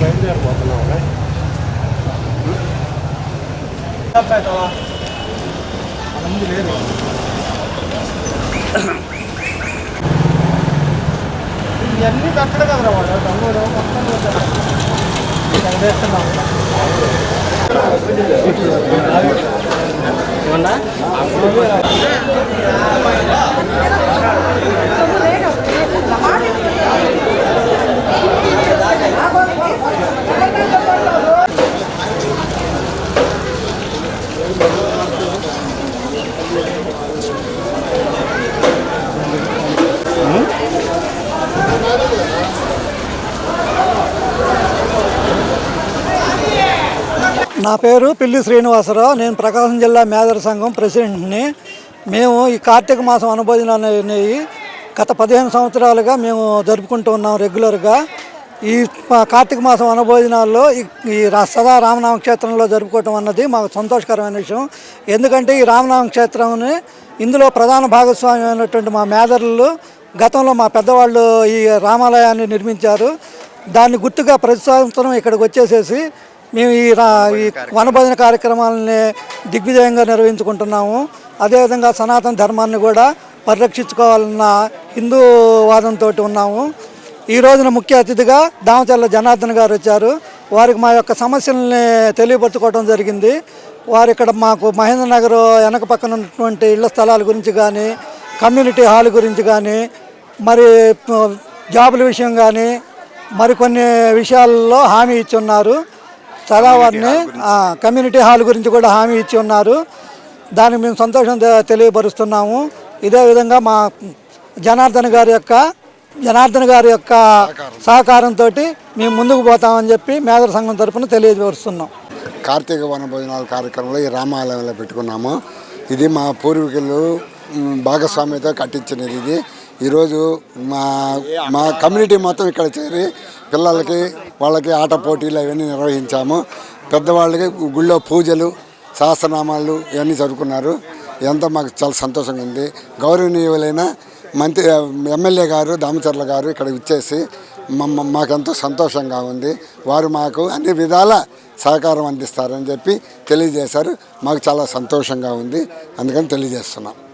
బయలుదేరిపోతున్నాం. ముందు లేదు ఇవన్నీ పెట్టడు కదరా వాడు తమ్ముడు మొత్తం వేస్తున్నాం. నా పేరు పిల్లి శ్రీనివాసరావు. నేను ప్రకాశం జిల్లా మేదర సంఘం ప్రెసిడెంట్ని. మేము ఈ కార్తీక మాసం అనుభోజనాలు అనేవి గత 15 సంవత్సరాలుగా మేము జరుపుకుంటూ ఉన్నాం రెగ్యులర్గా. ఈ కార్తీక మాసం అనుభోజనాల్లో ఈ సదా రామనామ క్షేత్రంలో జరుపుకోవటం అన్నది మాకు సంతోషకరమైన విషయం. ఎందుకంటే ఈ రామనామ క్షేత్రంని ఇందులో ప్రధాన భాగస్వామ్యం అయినటువంటి మా మేదరులు గతంలో మా పెద్దవాళ్ళు ఈ రామాలయాన్ని నిర్మించారు. దాన్ని గుర్తుగా ప్రతి సంవత్సరం ఇక్కడికి వచ్చేసేసి మేము ఈ వనభోజన కార్యక్రమాలని దిగ్విజయంగా నిర్వహించుకుంటున్నాము. అదేవిధంగా సనాతన ధర్మాన్ని కూడా పరిరక్షించుకోవాలన్న హిందూ వాదంతో ఉన్నాము. ఈ రోజున ముఖ్య అతిథిగా దామచర్ల జనార్దన్ గారు వచ్చారు. వారికి మా యొక్క సమస్యల్ని తెలియపరచుకోవడం జరిగింది. వారు ఇక్కడ మాకు మహేంద్ర నగర్ వెనక పక్కన ఉన్నటువంటి ఇళ్ల స్థలాల గురించి కానీ, కమ్యూనిటీ హాల్ గురించి కానీ, మరి జాబుల విషయం కానీ మరికొన్ని విషయాల్లో హామీ ఇచ్చి ఉన్నారు. చాలా వారిని కమ్యూనిటీ హాల్ గురించి కూడా హామీ ఇచ్చి ఉన్నారు. దానికి మేము సంతోషం తెలియపరుస్తున్నాము. ఇదే విధంగా మా జనార్దన్ గారి యొక్క సహకారంతో మేము ముందుకు పోతామని చెప్పి మేదర సంఘం తరఫున తెలియపరుస్తున్నాం. కార్తీక వనభోజనాల కార్యక్రమంలో ఈ రామాలయంలో పెట్టుకున్నాము. ఇది మా పూర్వీకులు భాగస్వామ్యంతో కట్టించినది. ఇది ఈరోజు మా కమ్యూనిటీ మొత్తం ఇక్కడ చేరి పిల్లలకి వాళ్ళకి ఆట పోటీలు అవన్నీ నిర్వహించాము. పెద్దవాళ్ళకి గుళ్ళో పూజలు సహస్రనామాలు ఇవన్నీ జరుపుకున్నారు. ఇదంతా మాకు చాలా సంతోషంగా ఉంది. గౌరవనీయులైన మంత్రి ఎమ్మెల్యే గారు దామచర్ల గారు ఇక్కడ ఇచ్చేసి మాకెంతో సంతోషంగా ఉంది. వారు మాకు అన్ని విధాల సహకారం అందిస్తారని చెప్పి తెలియజేశారు. మాకు చాలా సంతోషంగా ఉంది. అందుకని తెలియజేస్తున్నాం.